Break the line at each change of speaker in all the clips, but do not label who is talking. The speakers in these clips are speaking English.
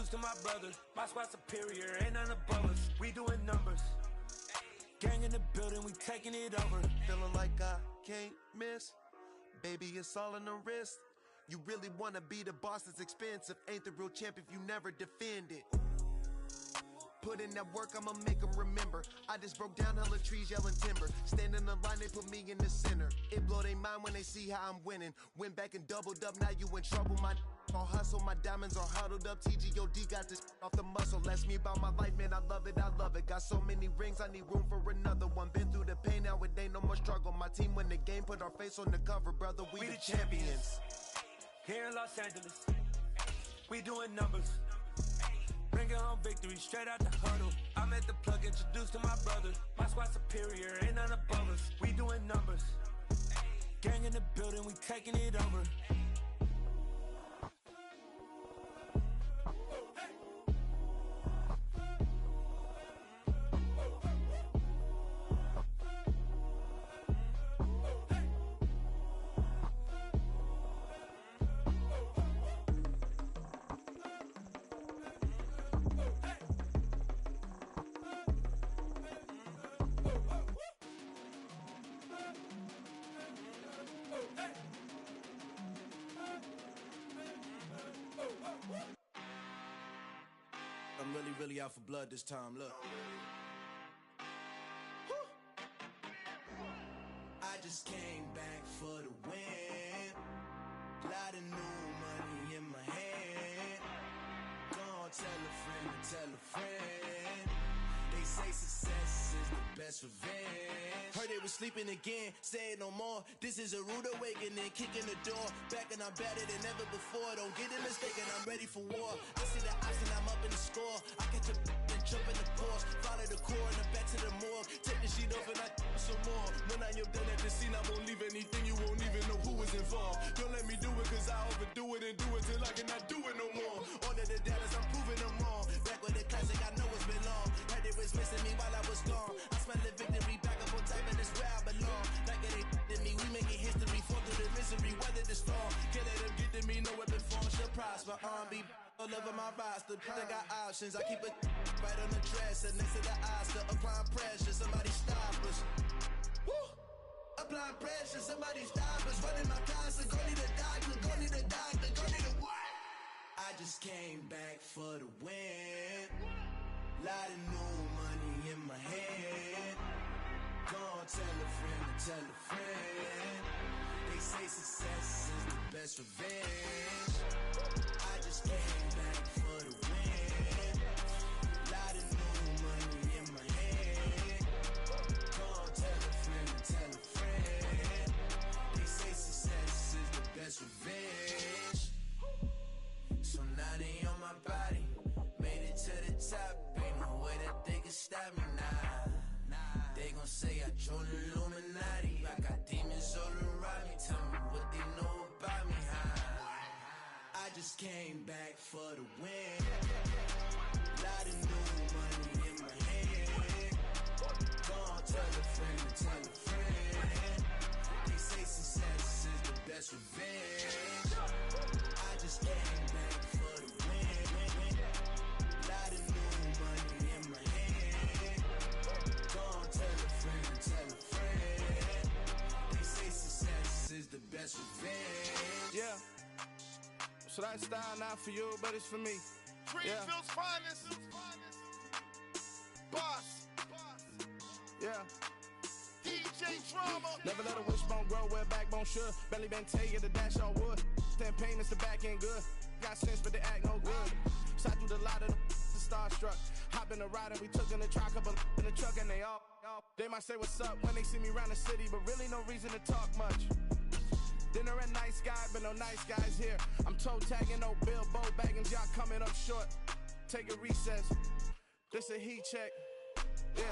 introduced to my brothers. My squad superior, ain't none above us. We doing numbers. Gang in the building, we taking it over.
Feeling like I can't miss. Baby, it's all in the wrist. You really wanna be the boss, that's expensive. Ain't the real champ if you never defend it. Put in that work, I'ma make them remember. I just broke down hella trees, yelling timber. Stand in the line, they put me in the center. It blow they mind when they see how I'm winning. Went back and doubled up, now you in trouble. My all hustle, my diamonds are huddled up. TGOD got this off the muscle. Ask me about my life, man, I love it, I love it. Got so many rings, I need room for another one. Been through the pain, now it ain't no more struggle. My team win the game, put our face on the cover, brother, we the champions.
Here in Los Angeles, we doing numbers. Bringing home victory straight out the huddle. I'm at the plug, introduced to my brothers. My squad superior, ain't none above us. We doing numbers. Gang in the building, we taking it over.
I'm really out for blood this time, look. I just came back for the win. Lot of new money in my hand. Gonna tell a friend to tell a friend. They say success is the best revenge. Heard they was sleeping again, say it no more. This is a rude awakening, kicking the door. Back and I'm better than ever before. Don't get it mistaken, I'm ready for war. I see the option, I'm up in the score. I catch a and jump in the course. Follow the core and the back to the morgue. Take the sheet off and I some more. When I am done at the scene, I won't leave anything. You won't even know who was involved. Don't let me do it cause I overdo it and do it till I cannot do it no more. All of the doubters, I'm proving them wrong. Back with the classic, I know it's been long. Heard it was missing me while I was gone. I smell the victory back up on top and it's where I belong. Like it ain't to me, we making history. Fall through the misery, weather the storm. Can't let them get to me, no weapon form shall prosper. R&B all over my roster. I got options, I keep it right on the dresser. Next to the Oscar, applying pressure. Somebody stop us. Woo! Applying pressure, somebody stop us. Running my concert, go need a doctor, go need a doctor, go need a what? I just came back for the win. Lot of new money in my hand. Gonna tell a friend to tell a friend. They say success is the best revenge. I just came back for the win. Lot of new money in my hand. Gonna tell a friend to tell a friend. They say success is the best revenge. So now they on my body. Made it to the top. Ain't no way that they can stop me now. They gon' say I joined the Illuminati. I got demons all around me. Tell me what they know about me, huh? I just came back for the win. Lot of new money in my hand. Gonna tell a friend to tell a friend. They say success is the best revenge. I just came back for the win. Lot of new money in my hand. Gonna tell a friend to tell a friend. They say success is the best revenge.
Yeah. So that style not for you, but it's for me.
Greenfield's finest. Boss.
Yeah.
DJ Drama.
Never let a wishbone grow where a backbone should. Belly been taking the dash on wood. Then pain is the back end good. Got sense, but they act no good. Shot through the lot of the starstruck. Hop in the ride and we took in the truck, couple in the truck and they all. They might say what's up when they see me around the city, but really no reason to talk much. Dinner at nice guy, but no nice guys here. I'm toe tagging, no Bilbo bagging, y'all coming up short. Take a recess. This a heat check. Yeah.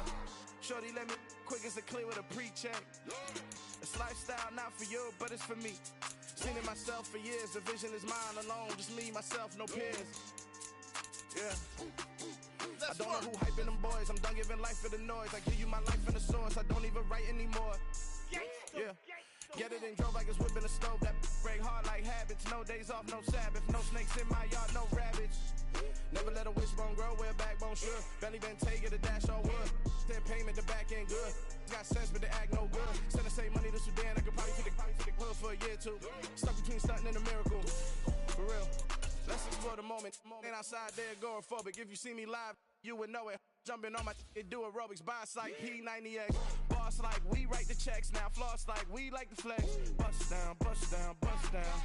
Shorty let me quick as a clear with a pre-check. It's lifestyle not for you, but it's for me. Seen it myself for years. The vision is mine alone. Just me, myself, no peers. Yeah. I don't know who hyping them boys. I'm done giving life for the noise. I give you my life in the source. I don't even write anymore. Yeah. Get it and drove like it's whipping a stove. That break hard like habits. No days off, no Sabbath. No snakes in my yard, no rabbits. Never Belly been taking the dash on wood. Then payment, the back end good. Got sense, but the act no good. Send the same money to Sudan. I could probably feed the hood for a year or two. Stuck between stunting and a miracle. For real. Let's explore the moment. Ain't outside there agoraphobic. If you see me live, you would know it. Jumping on my do aerobics. Buy site P90X. Boss like we write the checks now. Floss like we like the flex. Bust down, bust down, bust down.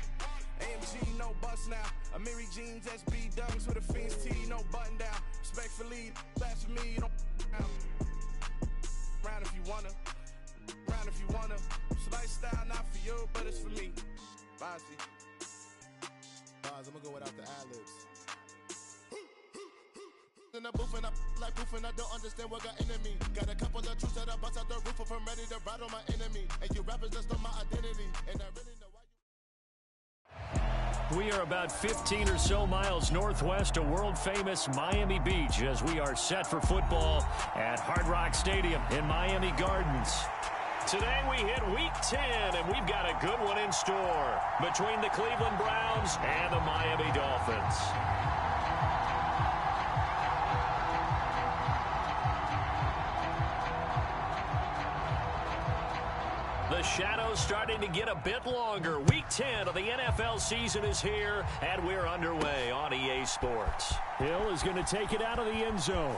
AMG, no bust now. Amiri jeans, SB dunks with a Fiends T, no button down. Respectfully, that's for me, you don't round if you wanna. Round if you wanna. It's lifestyle, not for you, but it's for me. Bossy.
I'm gonna go without the ad-libs. In the booth and I like proof and I don't understand what got into me. Got a couple of troops that I bust out the roof of, I'm ready to ride on my enemy. And you rappers just stole my identity. And I really know why you...
We are about 15 or so miles northwest of world-famous Miami Beach as we are set for football at Hard Rock Stadium in Miami Gardens. Today we hit Week 10, and we've got a good one in store between the Cleveland Browns and the Miami Dolphins. The shadow's starting to get a bit longer. Week 10 of the NFL season is here, and we're underway on EA Sports. Hill is going to take it out of the end zone.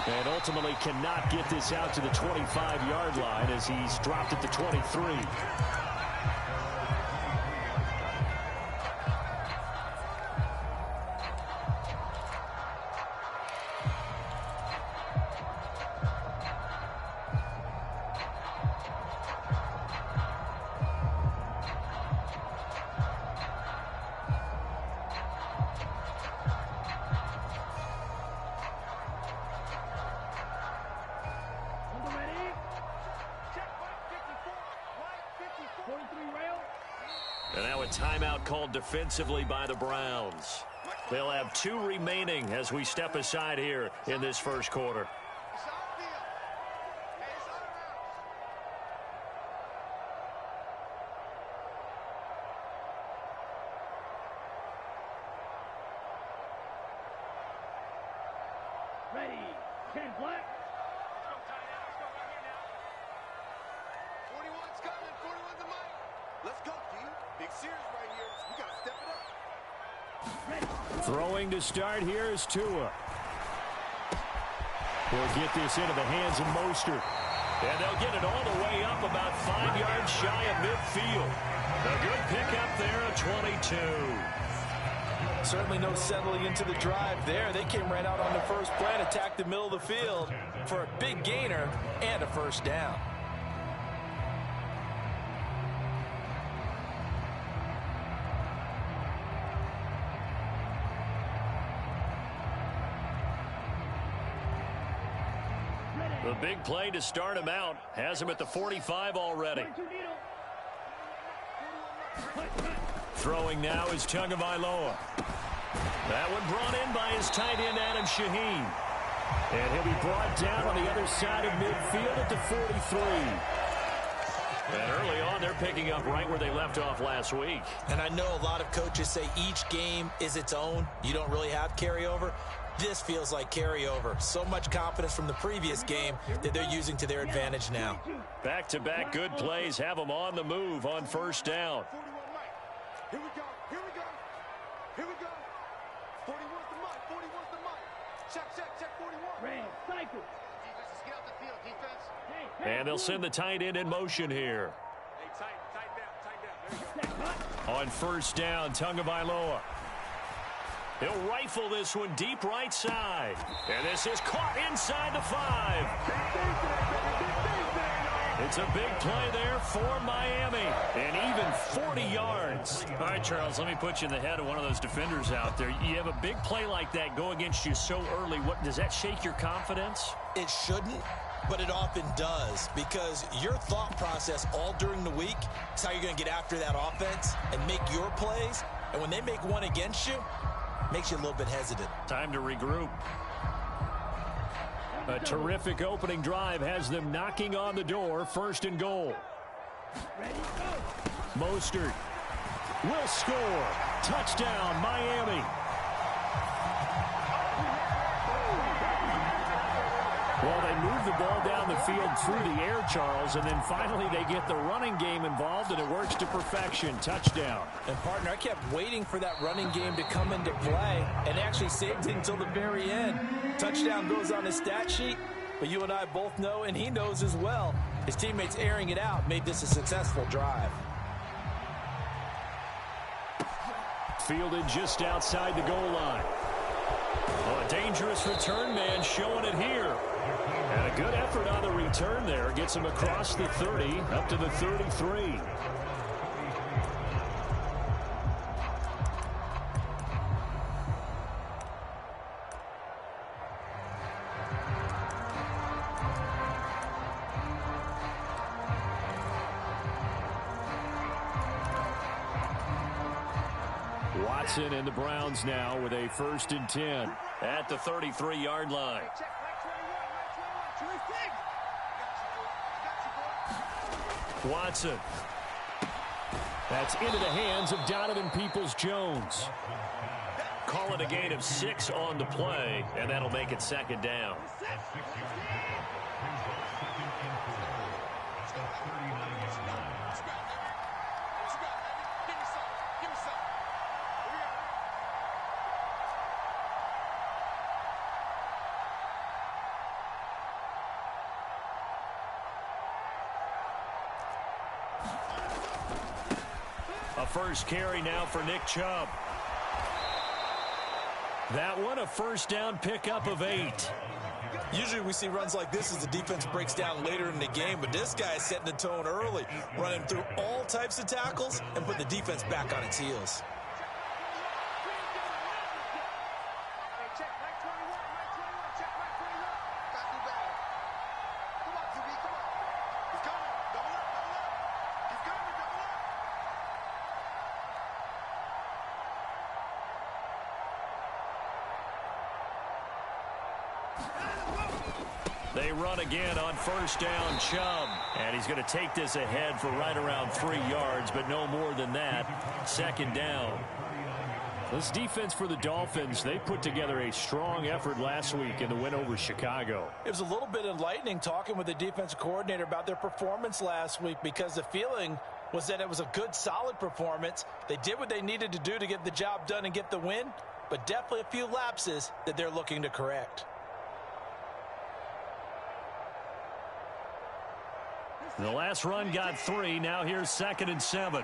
And ultimately cannot get this out to the 25-yard line as he's dropped at the 23. And now a timeout called defensively by the Browns. They'll have 2 remaining as we step aside here in this first quarter.
Ready, 10 black.
Let's go, D. Big series right here. We got to step it up.
Throwing to start here is Tua. He'll get this into the hands of Mostert. And they'll get it all the way up about 5 yards shy of midfield. A good pickup there at 22.
Certainly no settling into the drive there. They came right out on the first play and attacked the middle of the field for a big gainer and a first down.
The big play to start him out has him at the 45 already. Throwing now is Tagovailoa. That one brought in by his tight end, Adam Shaheen. And he'll be brought down on the other side of midfield at the 43. And early on, they're picking up right where they left off last week.
And I know a lot of coaches say each game is its own. You don't really have carryover. This feels like carryover. So much confidence from the previous game that they're using to their advantage now.
Back-to-back good plays have them on the move on first down.
Here we go. Here we go. Here we go. 41's the mic. 41's the mic. Check 41.
Red cycle.
Defense, just get out the field. Defense.
And they'll send the tight end in motion here.
Hey, tight down. There you go.
On first down, Tagovailoa. He'll rifle this one deep right side. And this is caught inside the 5. It's a big play there for Miami. And even 40 yards. All right, Charles, let me put you in the head of one of those defenders out there. You have a big play like that go against you so early. What does that shake your confidence?
It shouldn't, but it often does, because your thought process all during the week is how you're going to get after that offense and make your plays. And when they make one against you, makes you a little bit hesitant.
Time to regroup. A terrific opening drive has them knocking on the door. First and goal. Mostert will score. Touchdown, Miami. the field through the air, Charles, and then finally they get the running game involved, and it works to perfection. Touchdown.
And, partner, I kept waiting for that running game to come into play and actually saved it until the very end. Touchdown goes on his stat sheet, but you and I both know, and he knows as well, his teammates airing it out made this a successful drive.
Fielded just outside the goal line. Oh, a dangerous return man showing it here. And a good effort on the return there. Gets him across the 30, up to the 33. Watson and the Browns now with a 1st and 10 at the 33-yard line. Watson. That's into the hands of Donovan Peoples-Jones. Call it a gain of 6 on the play, and that'll make it 2nd down. A first carry now for Nick Chubb. That one a 1st down pickup of 8.
Usually we see runs like this as the defense breaks down later in the game, but this guy is setting the tone early, running through all types of tackles and putting the defense back on its heels.
They run again on 1st down, Chubb. And he's going to take this ahead for right around 3 yards, but no more than that. 2nd down. This defense for the Dolphins, they put together a strong effort last week in the win over Chicago.
It was a little bit enlightening talking with the defensive coordinator about their performance last week, because the feeling was that it was a good, solid performance. They did what they needed to do to get the job done and get the win, but definitely a few lapses that they're looking to correct.
The last run got 3. Now here's 2nd and 7.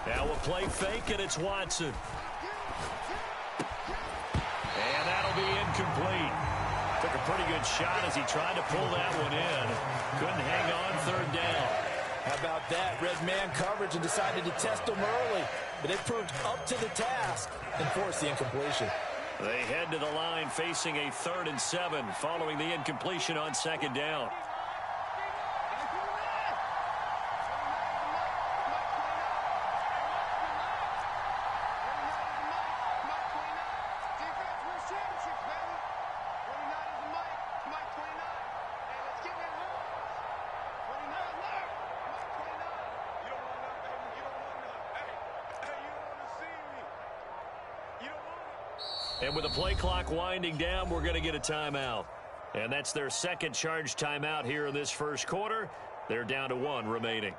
Now a play fake, and it's Watson. And that'll be incomplete. Took a pretty good shot as he tried to pull that one in. Couldn't hang on 3rd down.
How about that? Red man coverage and decided to test them early, but it proved up to the task and forced the incompletion.
They head to the line facing a 3rd and 7 following the incompletion on 2nd down. And with the play clock winding down, we're going to get a timeout. And that's their 2nd charge timeout here in this 1st quarter. They're down to 1 remaining.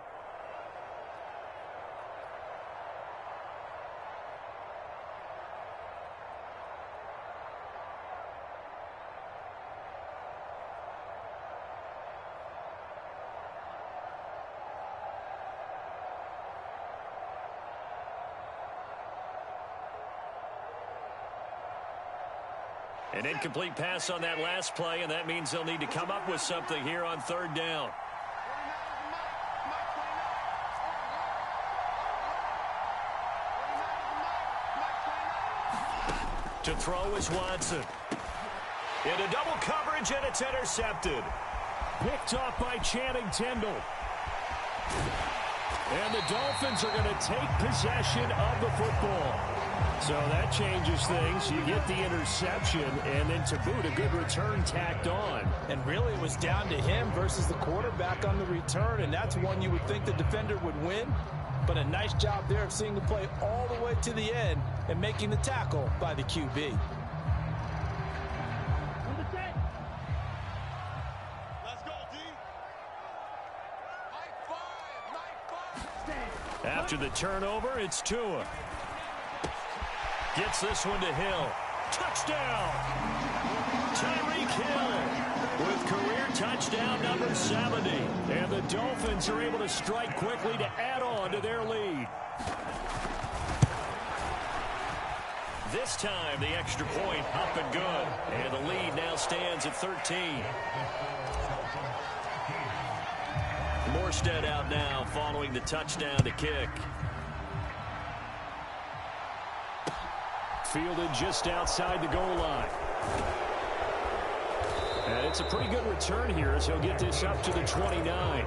An incomplete pass on that last play, and that means they'll need to come up with something here on 3rd down. To throw is Watson. Into double coverage, and it's intercepted. Picked off by Channing Tindall. And the Dolphins are going to take possession of the football. So that changes things. You get the interception, and then to boot, a good return tacked on.
And really it was down to him versus the quarterback on the return, and that's one you would think the defender would win. But a nice job there of seeing the play all the way to the end and making the tackle by the QB.
After the turnover, it's Tua. Gets this one to Hill. Touchdown! Tyreek Hill with career touchdown number 70. And the Dolphins are able to strike quickly to add on to their lead. This time, the extra point up and good. And the lead now stands at 13. Morstead out now following the touchdown to kick. Fielded just outside the goal line. And it's a pretty good return here as he'll get this up to the 29.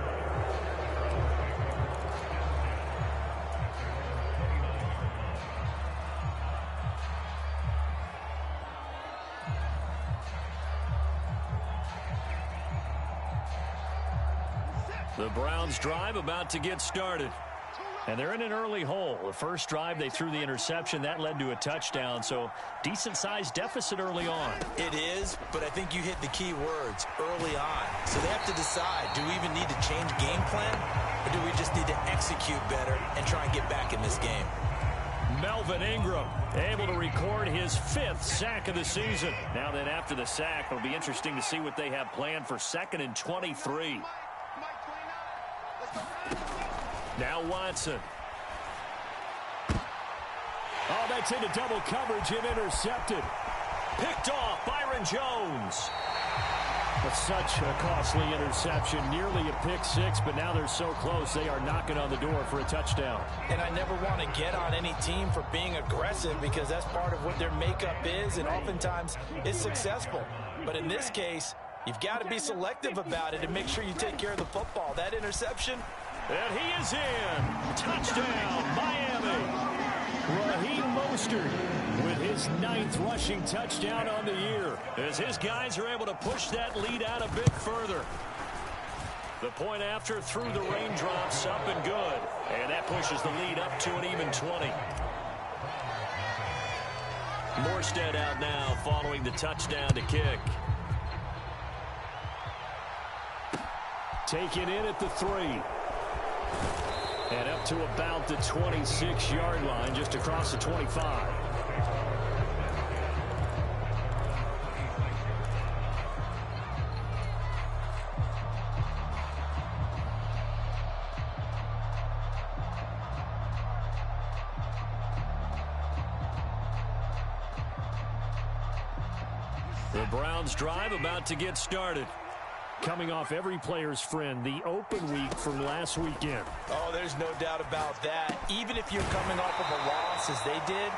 The Browns drive about to get started. And they're in an early hole. The first drive, they threw the interception. That led to a touchdown, so decent-sized deficit early on.
It is, but I think you hit the key words, early on. So they have to decide, do we even need to change game plan, or do we just need to execute better and try and get back in this game?
Melvin Ingram able to record his 5th sack of the season. Now then, after the sack, it'll be interesting to see what they have planned for 2nd and 23. Now Watson. Oh, that's into double coverage and intercepted. Picked off Byron Jones. But such a costly interception. Nearly a pick six, but now they're so close they are knocking on the door for a touchdown.
And I never want to get on any team for being aggressive because that's part of what their makeup is, and oftentimes it's successful. But in this case, you've got to be selective about it and make sure you take care of the football. That interception...
And he is in. Touchdown, Miami. Raheem Mostert with his 9th rushing touchdown on the year as his guys are able to push that lead out a bit further. The point after through the raindrops, up and good. And that pushes the lead up to an even 20. Morstead out now following the touchdown to kick. Taken in at the 3. And up to about the 26-yard line, just across the 25. The Browns drive about to get started. Coming off every player's friend, the open week from last weekend.
Oh, there's no doubt about that. Even if you're coming off of a loss as they did,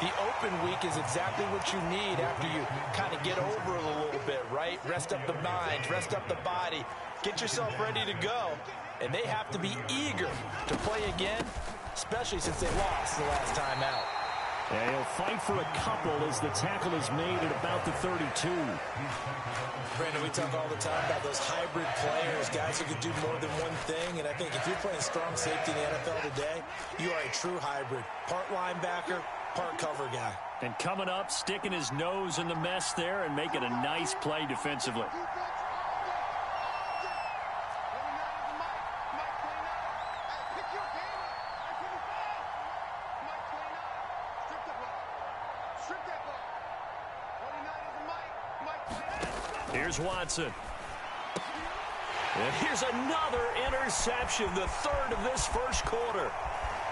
the open week is exactly what you need after you kind of get over it a little bit, right? Rest up the mind, rest up the body, get yourself ready to go. And they have to be eager to play again, especially since they lost the last time out.
And he'll fight for a couple as the tackle is made at about the 32.
Brandon, we talk all the time about those hybrid players, guys who can do more than one thing. And I think if you're playing strong safety in the NFL today, you are a true hybrid. Part linebacker, part cover guy.
And coming up, sticking his nose in the mess there and making a nice play defensively. Here's Watson. And here's another interception, the 3rd of this first quarter.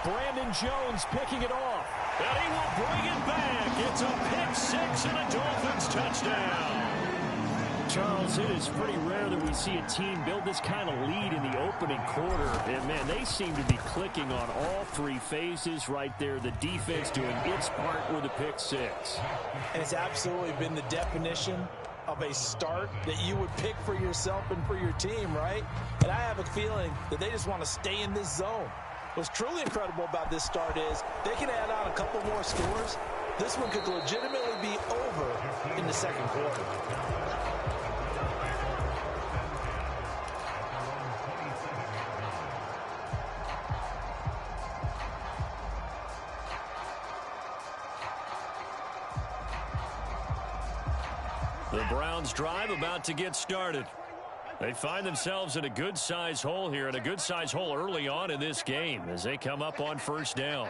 Brandon Jones picking it off. And he will bring it back. It's a pick six and a Dolphins touchdown. Charles, it is pretty rare that we see a team build this kind of lead in the opening quarter. And, man, they seem to be clicking on all 3 phases right there. The defense doing its part with a pick six.
And it's absolutely been the definition of a start that you would pick for yourself and for your team, right? And I have a feeling that they just want to stay in this zone. What's truly incredible about this start is they can add on a couple more scores. This one could legitimately be over in the second quarter.
The Browns drive about to get started. They find themselves in a good-sized hole here, and a good-sized hole early on in this game as they come up on first down.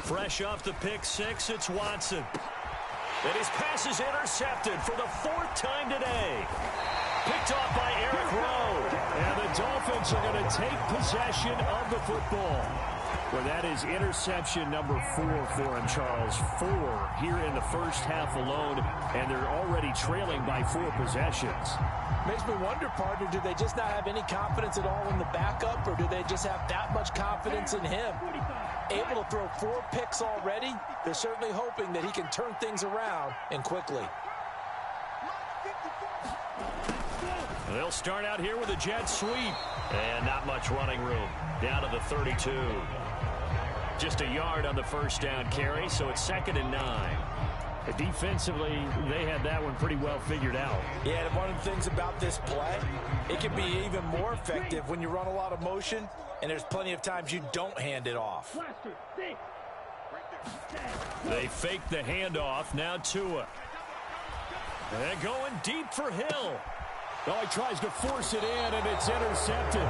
Fresh off the pick six, it's Watson. And his pass is intercepted for the fourth time today. Picked off by Eric Rowe. And the Dolphins are going to take possession of the football. Well, that is interception number 4 for him, Charles. 4 here in the first half alone, and they're already trailing by 4 possessions.
Makes me wonder, partner, do they just not have any confidence at all in the backup, or do they just have that much confidence in him? Able to throw 4 picks already, they're certainly hoping that he can turn things around and quickly.
They'll start out here with a jet sweep. And not much running room. Down to the 32. Just a yard on the first down carry, so it's 2nd and 9. Defensively, they had that one pretty well figured out.
Yeah, and one of the things about this play, it can be even more effective when you run a lot of motion, and there's plenty of times you don't hand it off.
They fake the handoff. Now Tua. They're going deep for Hill. Oh, he tries to force it in, and it's intercepted.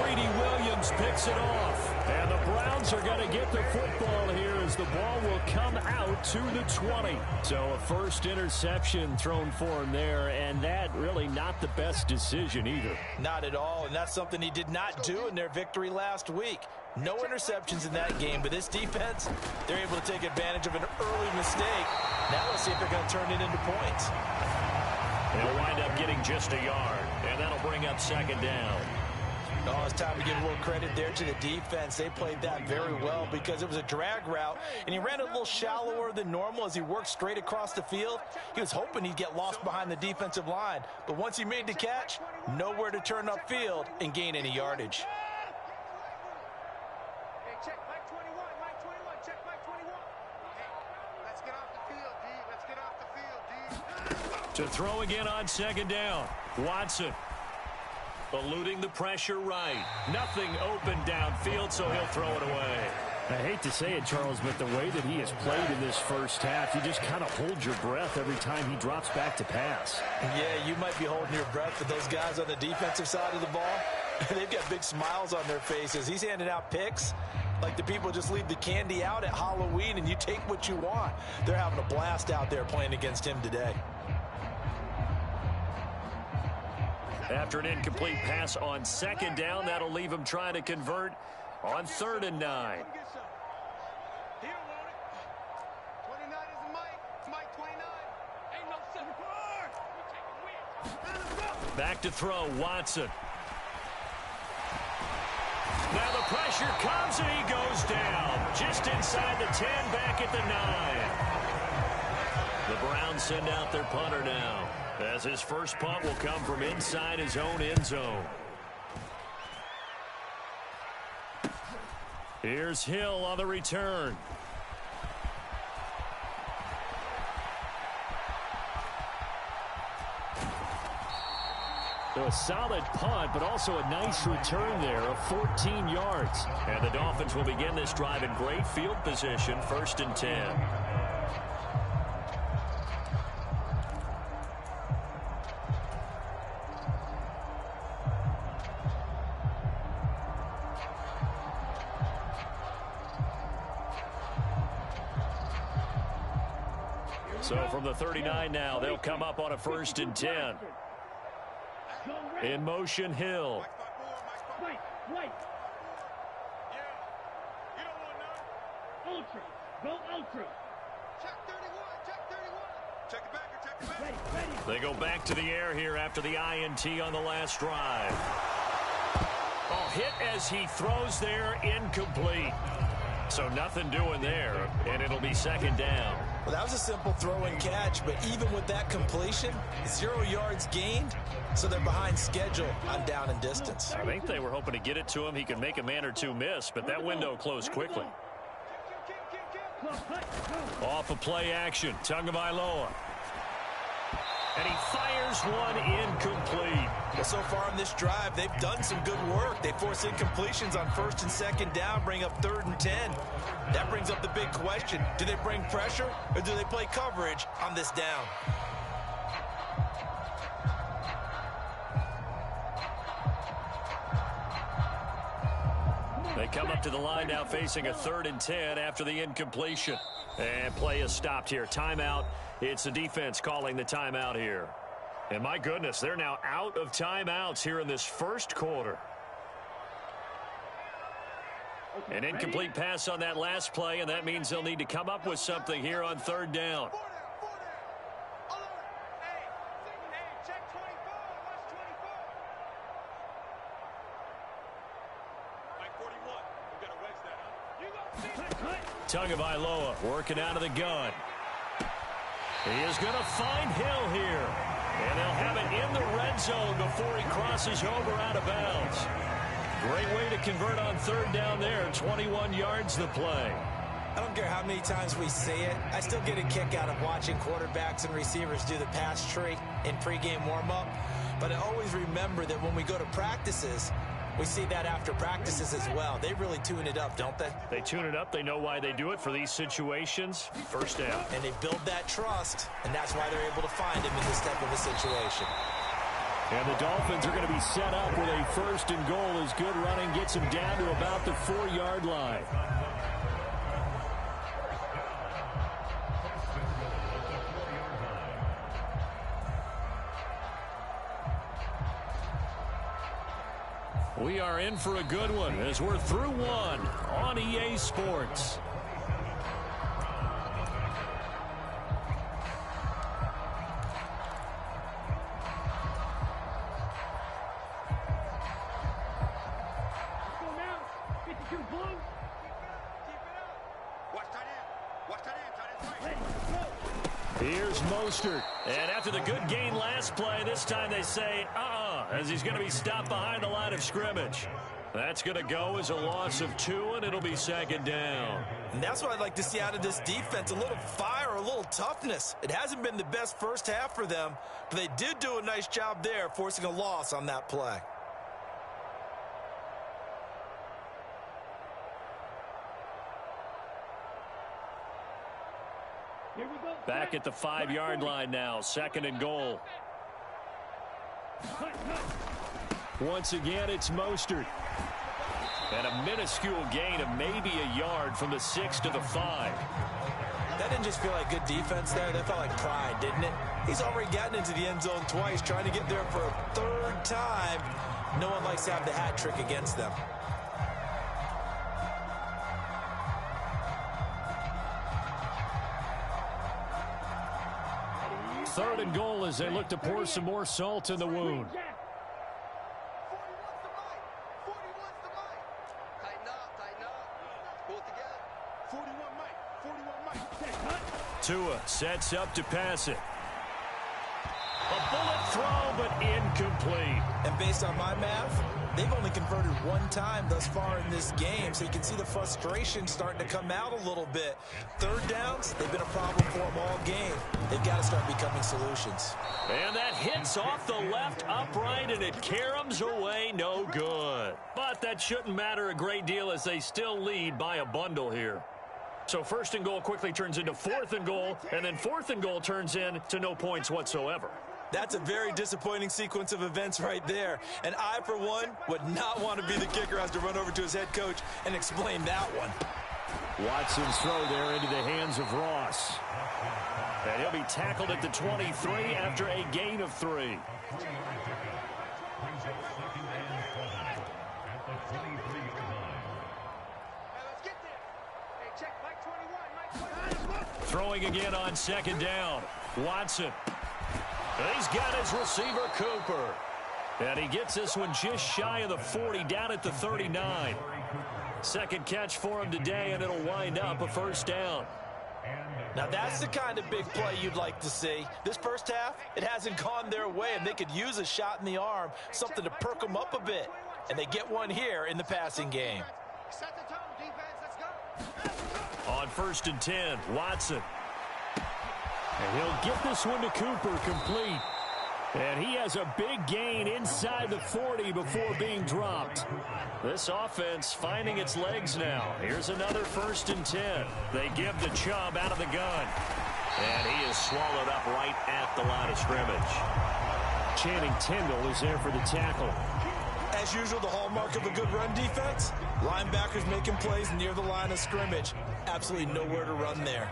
Greedy Williams picks it off. And the Browns are going to get the football here as the ball will come out to the 20. So a first interception thrown for him there, and that really not the best decision either.
Not at all, and that's something he did not do in their victory last week. No interceptions in that game, but this defense, they're able to take advantage of an early mistake. Now let's see if they're going to turn it into points.
They'll wind up getting just a yard, and that'll bring up 2nd down.
Oh, it's time to give a little credit there to the defense. They played that very well because it was a drag route, and he ran it a little shallower than normal as he worked straight across the field. He was hoping he'd get lost behind the defensive line, but once he made the catch, nowhere to turn upfield and gain any yardage.
To throw again on 2nd down. Watson eluding the pressure right. Nothing open downfield, so he'll throw it away. I hate to say it, Charles, but the way that he has played in this first half, you just kind of hold your breath every time he drops back to pass.
Yeah, you might be holding your breath, but those guys on the defensive side of the ball, they've got big smiles on their faces. He's handing out picks like the people just leave the candy out at Halloween and you take what you want. They're having a blast out there playing against him today.
After an incomplete pass on 2nd down, that'll leave him trying to convert on 3rd and 9. Back to throw, Watson. Now the pressure comes and he goes down. Just inside the 10, back at the 9. The Browns send out their punter now, as his first punt will come from inside his own end zone. Here's Hill on the return. So a solid punt, but also a nice return there of 14 yards. And the Dolphins will begin this drive in great field position, 1st and 10. So from the 39 now, they'll come up on a 1st and 10. In motion, Hill.
Wait. Ultra. Go ultra.
Check 31. Check it back.
Ready.
They go back to the air here after the INT on the last drive. Oh, hit as he throws there, incomplete. So nothing doing there, and it'll be 2nd down.
Well, that was a simple throw and catch, but even with that completion, 0 yards gained, so they're behind schedule on down and distance.
I think they were hoping to get it to him. He could make a man or two miss, but that window closed quickly. Off of play action, Tagovailoa. And he fires one incomplete.
so far on this drive, they've done some good work. They force incompletions on 1st and 2nd down, bring up 3rd and 10. That brings up the big question. Do they bring pressure or do they play coverage on this down?
They come up to the line now facing a 3rd and 10 after the incompletion. And play is stopped here. Timeout. It's the defense calling the timeout here. And my goodness, they're now out of timeouts here in this first quarter. An incomplete pass on that last play, and that means they'll need to come up with something here on 3rd down. Tagovailoa working out of the gun. He is going to find Hill here. And they'll have it in the red zone before he crosses over out of bounds. Great way to convert on 3rd down there. 21 yards the play.
I don't care how many times we say it. I still get a kick out of watching quarterbacks and receivers do the pass tree in pregame warm-up. But I always remember that when we go to practices, we see that after practices as well. They really tune it up, don't they?
They tune it up. They know why they do it for these situations. 1st down.
And they build that trust, and that's why they're able to find him in this type of a situation.
And the Dolphins are going to be set up with a 1st and goal as good running gets them down to about the 4-yard line. We are in for a good one as we're through one on EA Sports. Here's Mostert. And after the good gain last play, this time they say, as he's going to be stopped behind the line of scrimmage. That's going to go as a loss of 2, and it'll be 2nd down.
And that's what I'd like to see out of this defense, a little fire, a little toughness. It hasn't been the best first half for them, but they did do a nice job there, forcing a loss on that play.
Back at the 5-yard line now, 2nd and goal. Once again, it's Mostert. And a minuscule gain of maybe a yard from the 6 to the 5.
That didn't just feel like good defense there. That felt like pride, didn't it? He's already gotten into the end zone twice, trying to get there for a 3rd time. No one likes to have the hat trick against them.
Third and goal as they look to pour some more salt in the wound. Tua sets up to pass it. A bullet throw, but incomplete.
And based on my math, they've only converted 1 time thus far in this game, so you can see the frustration starting to come out a little bit. 3rd downs, they've been a problem for them all game. They've got to start becoming solutions.
And that hits off the left upright, and it caroms away, no good. But that shouldn't matter a great deal as they still lead by a bundle here. So 1st and goal quickly turns into 4th and goal, and then 4th and goal turns into no points whatsoever.
That's a very disappointing sequence of events right there. And I, for one, would not want to be the kicker who has to run over to his head coach and explain that one.
Watson's throw there into the hands of Ross. And he'll be tackled at the 23 after a gain of 3. Throwing again on 2nd down. Watson. He's got his receiver, Cooper. And he gets this one just shy of the 40, down at the 39. 2nd catch for him today, and it'll wind up a 1st down.
Now that's the kind of big play you'd like to see. This first half, it hasn't gone their way, and they could use a shot in the arm, something to perk them up a bit. And they get one here in the passing game.
On 1st and 10, Watson. And he'll get this one to Cooper, complete. And he has a big gain inside the 40 before being dropped. This offense finding its legs now. Here's another 1st and 10. They give the Chubb out of the gun. And he is swallowed up right at the line of scrimmage. Channing Tindall is there for the tackle.
As usual, the hallmark of a good run defense, linebackers making plays near the line of scrimmage. Absolutely nowhere to run there.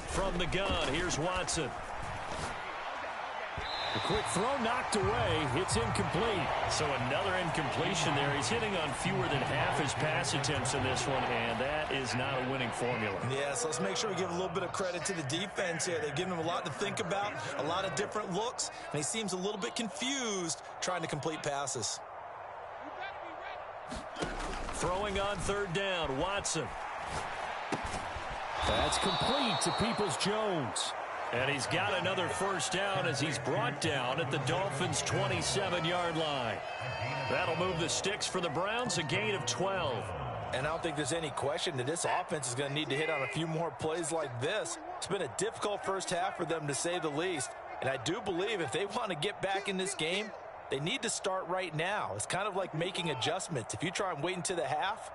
From the gun, here's Watson. A quick throw knocked away. It's incomplete. So another incompletion there. He's hitting on fewer than half his pass attempts in this one, and that is not a winning formula.
Yeah, so let's make sure we give a little bit of credit to the defense here. They've given him a lot to think about, a lot of different looks, and he seems a little bit confused trying to complete passes.
Throwing on 3rd down, Watson. That's complete to Peoples-Jones. And he's got another 1st down as he's brought down at the Dolphins' 27-yard line. That'll move the sticks for the Browns, a gain of 12.
And I don't think there's any question that this offense is going to need to hit on a few more plays like this. It's been a difficult first half for them, to say the least. And I do believe if they want to get back in this game, they need to start right now. It's kind of like making adjustments. If you try and wait until the half,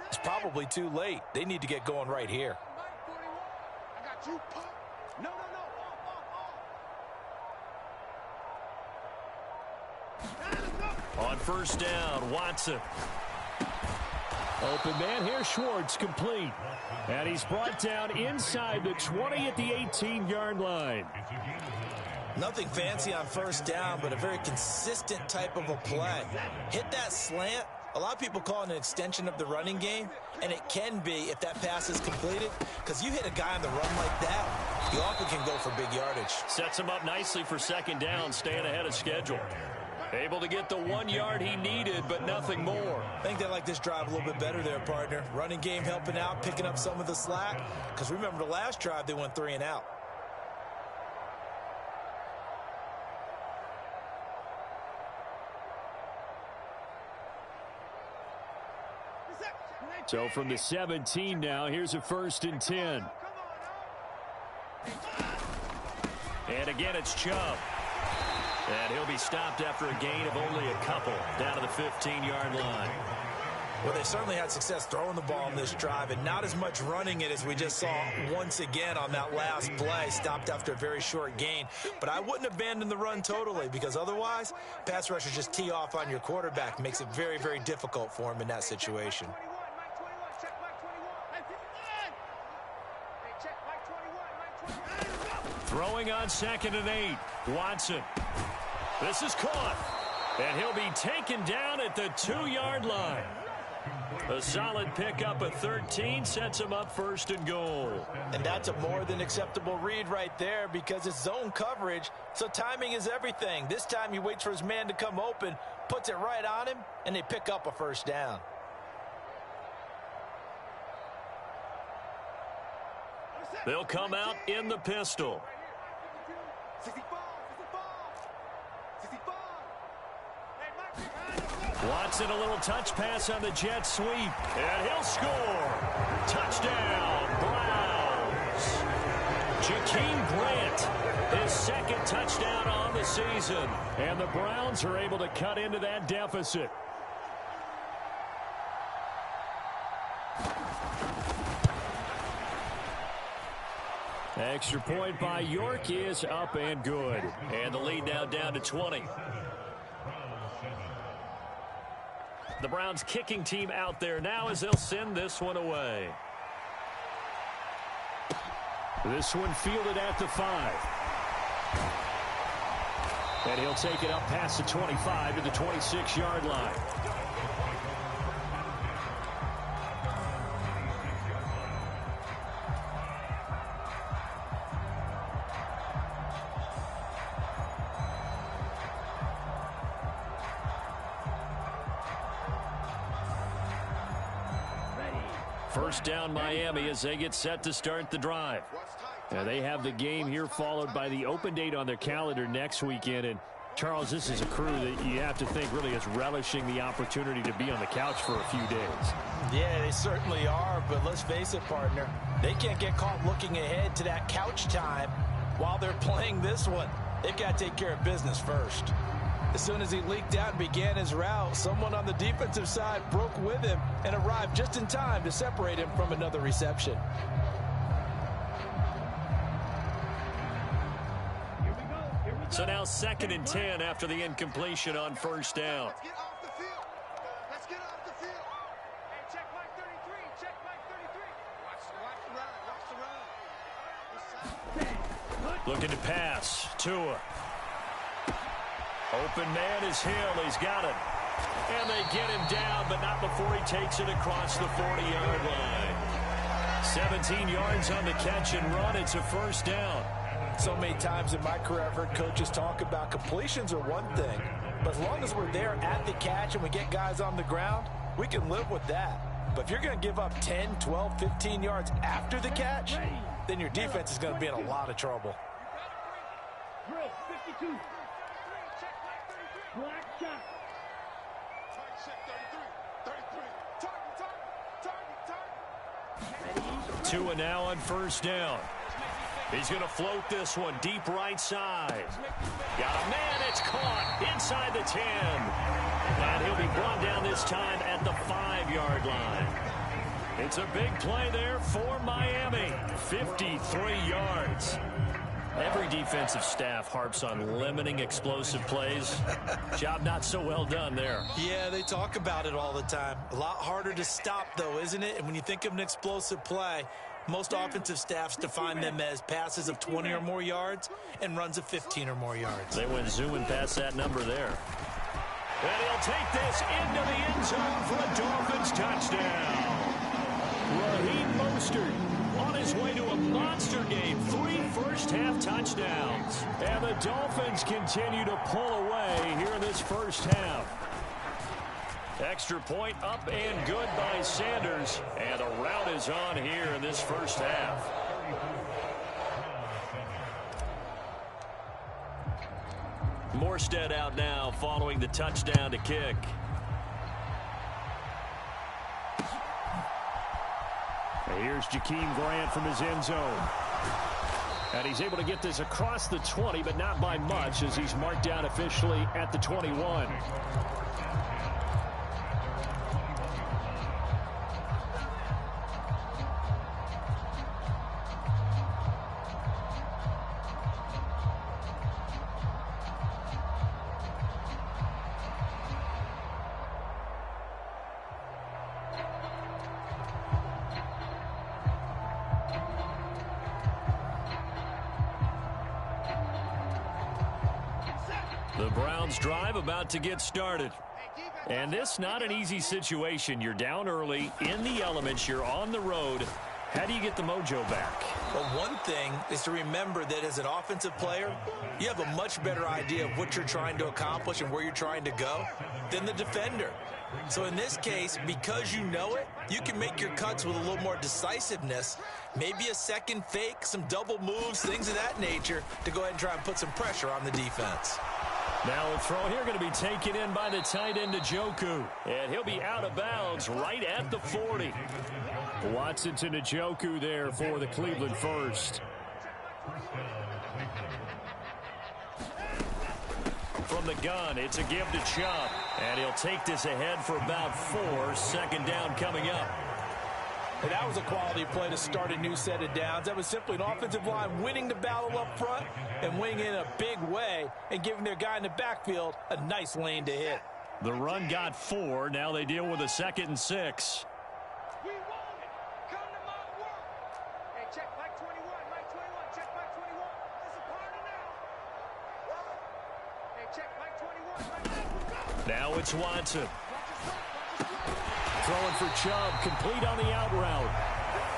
it's probably too late. They need to get going right here.
On 1st down, Watson. Open man here, Schwartz, complete. And he's brought down inside the 20 at the 18-yard line.
Nothing fancy on 1st down, but a very consistent type of a play. Hit that slant. A lot of people call it an extension of the running game, and it can be if that pass is completed, because you hit a guy on the run like that, you often can go for big yardage.
Sets him up nicely for 2nd down, staying ahead of schedule. Able to get the 1 yard he needed, but nothing more.
I think they like this drive a little bit better there, partner. Running game helping out, picking up some of the slack, because remember the last drive they went 3 and out.
So from the 17 now, here's a 1st and 10. And again, it's Chubb. And he'll be stopped after a gain of only a couple down to the 15-yard line.
Well, they certainly had success throwing the ball in this drive and not as much running it as we just saw once again on that last play. Stopped after a very short gain. But I wouldn't abandon the run totally, because otherwise, pass rushers just tee off on your quarterback. Makes it very, very difficult for him in that situation.
Throwing on 2nd and 8. Watson. This is caught. And he'll be taken down at the 2-yard line. A solid pickup of 13 sets him up 1st and goal.
And that's a more than acceptable read right there, because it's zone coverage, so timing is everything. This time he waits for his man to come open, puts it right on him, and they pick up a 1st down.
They'll come out in the pistol. Watson, a little touch pass on the jet sweep, and he'll score. Touchdown, Browns. Jakeem Grant, his 2nd touchdown on the season, and the Browns are able to cut into that deficit. Extra point by York is up and good. And the lead now down to 20. The Browns kicking team out there now as they'll send this one away. This one fielded at the 5. And he'll take it up past the 25 to the 26-yard line. First down Miami as they get set to start the drive. Now they have the game here followed by the open date on their calendar next weekend, and Charles, this is a crew that you have to think really is relishing the opportunity to be on the couch for a few days.
Yeah, they certainly are, but let's face it, partner. They can't get caught looking ahead to that couch time while they're playing this one. They've got to take care of business first. As soon as he leaked out and began his route, someone on the defensive side broke with him and arrived just in time to separate him from another reception.
So now 2nd and 10 after the incompletion on first down.
Let's get off the field. Let's get off the field. Hey, check back 33. Check back 33. Watch the run.
Looking to pass. Tua. Open man is Hill. He's got it. And they get him down, but not before he takes it across the 40-yard line. 17 yards on the catch and run. It's a first down.
So many times in my career I've heard coaches talk about completions are one thing, but as long as we're there at the catch and we get guys on the ground, we can live with that. But if you're going to give up 10, 12, 15 yards after the catch, then your defense is going to be in a lot of trouble.
Drill 52. Black shot.
Tua now on first down. He's going to float this one deep right side. Got a man, it's caught inside the 10. And he'll be brought down this time at the 5-yard line. It's a big play there for Miami. 53 yards. Every defensive staff harps on limiting explosive plays. Job not so well done there.
Yeah, they talk about it all the time. A lot harder to stop, though, isn't it? And when you think of an explosive play, most offensive staffs define them as passes of 20 or more yards and runs of 15 or more yards.
They went zooming past that number there. And he'll take this into the end zone for a Dolphins touchdown. Raheem Mostert on his way to a monster game. 3 first-half touchdowns. And the Dolphins continue to pull away here in this first half. Extra point up and good by Sanders. And a rout is on here in this first half. Morstead out now following the touchdown to kick. And here's Jakeem Grant from his end zone. And he's able to get this across the 20, but not by much as he's marked down officially at the 21. The Browns drive about to get started. And this not an easy situation. You're down early, in the elements, you're on the road. How do you get the mojo back?
Well, one thing is to remember that as an offensive player, you have a much better idea of what you're trying to accomplish and where you're trying to go than the defender. So in this case, because you know it, you can make your cuts with a little more decisiveness, maybe a second fake, some double moves, things of that nature to go ahead and try and put some pressure on the defense.
Now a throw here going to be taken in by the tight end Njoku. And he'll be out of bounds right at the 40. Watson to Njoku there for the Cleveland first. From the gun, it's a give to Chubb. And he'll take this ahead for about 4. Second down coming up.
And that was a quality play to start a new set of downs. That was simply an offensive line winning the battle up front and winning in a big way and giving their guy in the backfield a nice lane to hit.
The run got 4. Now they deal with a 2nd and 6.
We want it. Come to my work. Hey, check Mike 21. Mike 21. Check Mike 21. This is a party now. Hey, check Mike 21.
Now it's Watson. Throwing for Chubb, complete on the out route.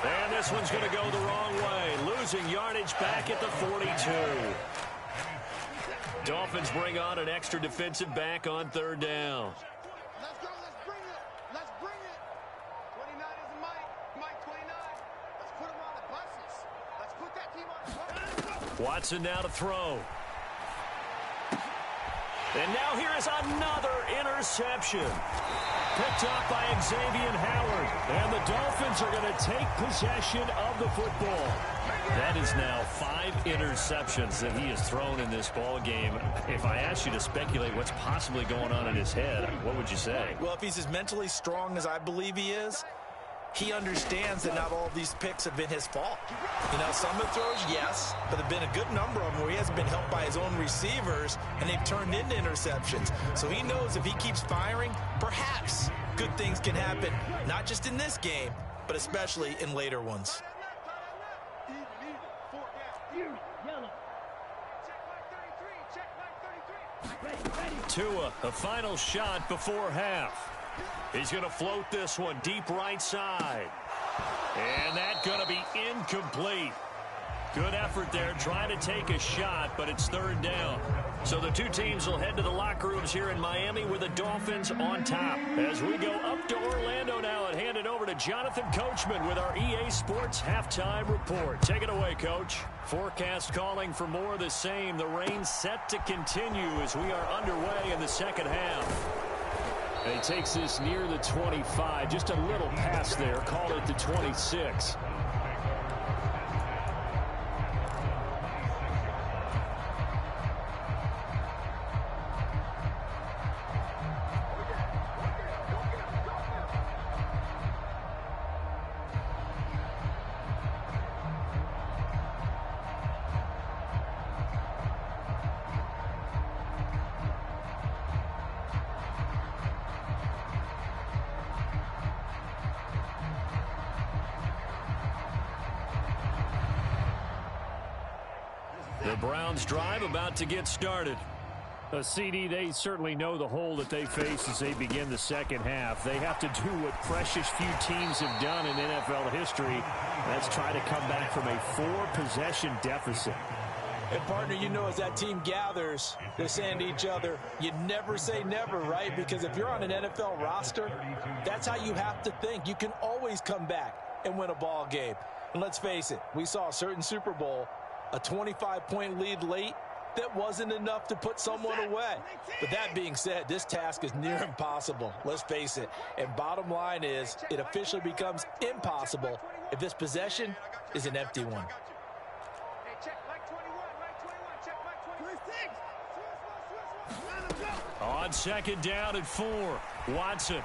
And this one's going to go the wrong way. Losing yardage back at the 42. Dolphins bring on an extra defensive back on 3rd down.
Let's go. Let's bring it. Let's bring it. 29 is Mike. Mike 29. Let's put him on the buses. Let's put that team on the buses.
Watson now to throw. And now here is another interception. Picked up by Xavier Howard. And the Dolphins are going to take possession of the football. That is now 5 interceptions that he has thrown in this ball game. If I asked you to speculate what's possibly going on in his head, what would you say?
Well, if he's as mentally strong as I believe he is, he understands that not all of these picks have been his fault. You know, some of the throws, yes, but there have been a good number of them where he hasn't been helped by his own receivers, and they've turned into interceptions. So he knows if he keeps firing, perhaps good things can happen, not just in this game, but especially in later ones.
Tua, a final shot before half. He's going to float this one deep right side. And that's going to be incomplete. Good effort there, trying to take a shot, but it's third down. So the two teams will head to the locker rooms here in Miami with the Dolphins on top. As we go up to Orlando now and hand it over to Jonathan Coachman with our EA Sports Halftime Report. Take it away, Coach. Forecast calling for more of the same. The rain set to continue as we are underway in the second half. And he takes this near the 25, just a little past there, call it the 26. The Browns drive about to get started. CD, they certainly know the hole that they face as they begin the second half. They have to do what precious few teams have done in NFL history. That's try to come back from a 4-possession deficit.
And, partner, you know, as that team gathers, they're saying to each other, you never say never, right? Because if you're on an NFL roster, that's how you have to think. You can always come back and win a ball game. And let's face it, we saw a certain Super Bowl, a 25-point lead late, that wasn't enough to put someone away. But that being said, this task is near impossible. Let's face it. And bottom line is, it officially becomes impossible if this possession is an empty one.
On second down and 4, Watson.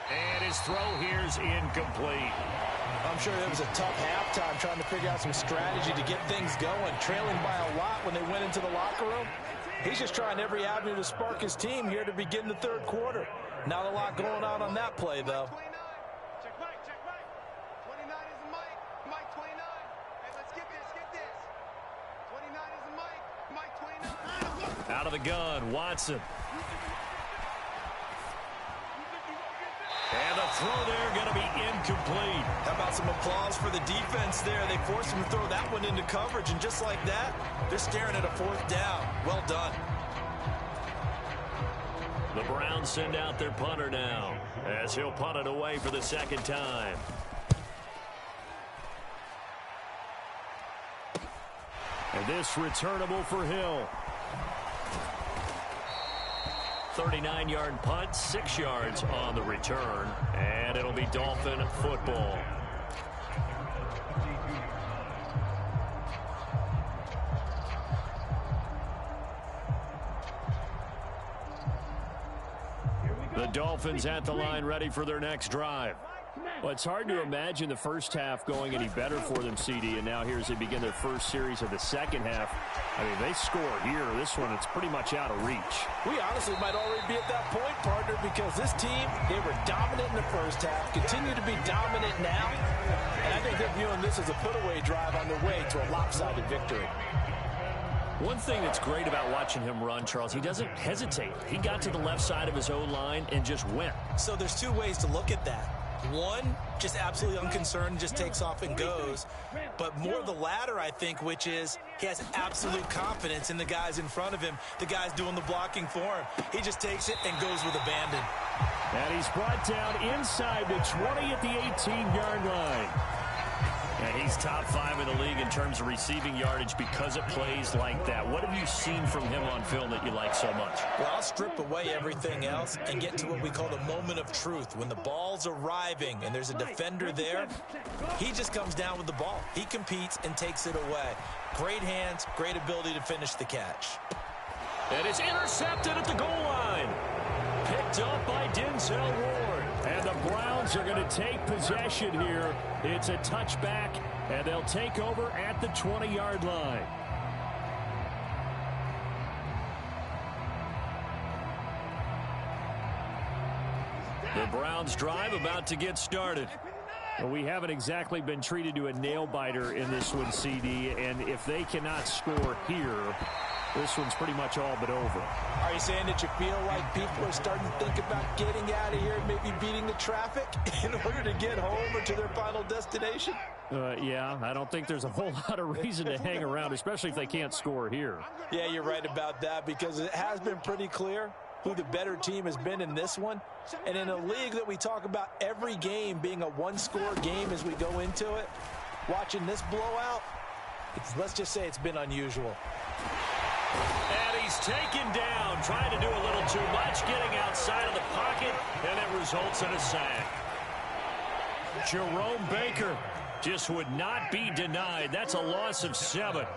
And his throw here is incomplete.
I'm sure it was a tough halftime trying to figure out some strategy to get things going, trailing by a lot when they went into the locker room. He's just trying every avenue to spark his team here to begin the third quarter. Not a lot going on that play, though.
Check right. 29 is Mike. Mike 29. Hey, let's get this. 29 is Mike. Mike 29.
Out of the gun, Watson. And the throw there going to be incomplete.
How about some applause for the defense there? They forced him to throw that one into coverage, and just like that, they're staring at a fourth down. Well done.
The Browns send out their punter now, as he'll punt it away for the second time. And this returnable for Hill. 39-yard punt, 6 yards on the return, and it'll be Dolphin football. The Dolphins at the line, ready for their next drive. Well, it's hard to imagine the first half going any better for them, CD, and now here as they begin their first series of the second half. I mean, they score here. This one, it's pretty much out of reach.
We honestly might already be at that point, partner, because this team, they were dominant in the first half, continue to be dominant now, and I think they're viewing this as a put-away drive on their way to a lopsided victory.
One thing that's great about watching him run, Charles, he doesn't hesitate. He got to the left side of his O-line and just went.
So there's two ways to look at that. One, just absolutely unconcerned, just takes off and goes. But more the latter, I think, which is he has absolute confidence in the guys in front of him, the guys doing the blocking for him. He just takes it and goes with abandon.
And he's brought down inside the 20 at the 18-yard line. And he's top 5 in the league in terms of receiving yardage because it plays like that. What have you seen from him on film that you like so much?
Well, I'll strip away everything else and get to what we call the moment of truth. When the ball's arriving and there's a defender there, he just comes down with the ball. He competes and takes it away. Great hands, great ability to finish the catch.
And it's intercepted at the goal line. Picked up by Denzel Ward. And the Browns are going to take possession here. It's a touchback, and they'll take over at the 20-yard line. The Browns drive about to get started. Well, we haven't exactly been treated to a nail-biter in this one, CD, and if they cannot score here, this one's pretty much all but over.
Are you saying that you feel like people are starting to think about getting out of here, maybe beating the traffic in order to get home or to their final destination?
Yeah, I don't think there's a whole lot of reason to hang around, especially if they can't score here.
Yeah, you're right about that, because it has been pretty clear who the better team has been in this one. And in a league that we talk about every game being a one-score game as we go into it, watching this blowout, let's just say it's been unusual.
And he's taken down, trying to do a little too much, getting outside of the pocket, and it results in a sack. Jerome Baker just would not be denied. That's a loss of 7.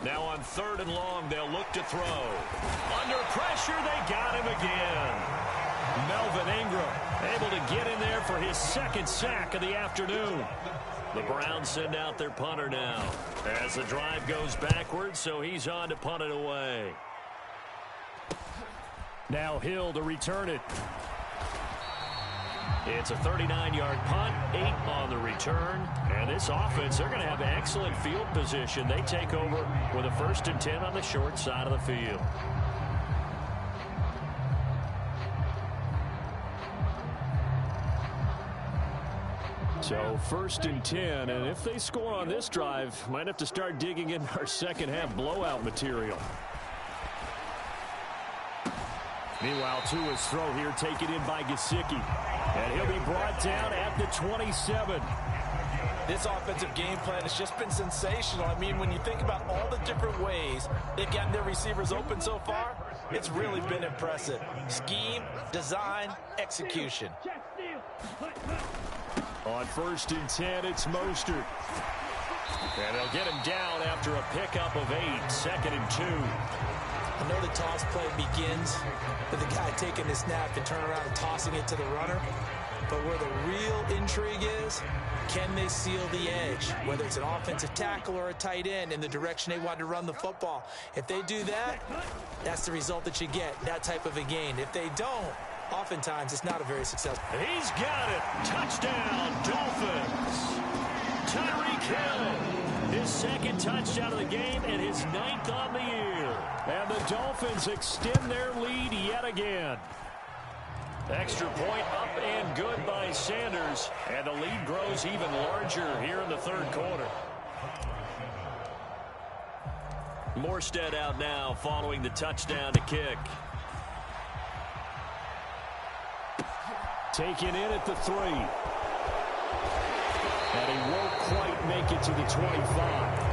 Now on 3rd and long, they'll look to throw. Under pressure, they got him again. Melvin Ingram able to get in there for his 2nd sack of the afternoon. The Browns send out their punter now as the drive goes backwards, so he's on to punt it away. Now Hill to return it. It's a 39-yard punt, 8 on the return. And this offense, they're going to have excellent field position. They take over with a 1st and 10 on the short side of the field. So 1st and 10, and if they score on this drive, might have to start digging in our second half blowout material. Meanwhile, Tua's throw here taken in by Gesicki. And he'll be brought down at the 27.
This offensive game plan has just been sensational. I mean, when you think about all the different ways they've gotten their receivers open so far, it's really been impressive. Scheme, design, execution.
On 1st and 10, it's Mostert. And they'll get him down after a pickup of 8, 2nd and 2.
I know the toss play begins with the guy taking the snap and turn around and tossing it to the runner. But where the real intrigue is, can they seal the edge? Whether it's an offensive tackle or a tight end in the direction they want to run the football. If they do that, that's the result that you get, that type of a gain. If they don't, oftentimes it's not a very successful.
He's got it. Touchdown, Dolphins. Tyreek Hill, his 2nd touchdown of the game and his 9th on the year. And the Dolphins extend their lead yet again. Extra point up and good by Sanders. And the lead grows even larger here in the 3rd quarter. Morstead out now following the touchdown to kick. Taken in at the 3. And he won't quite make it to the 25.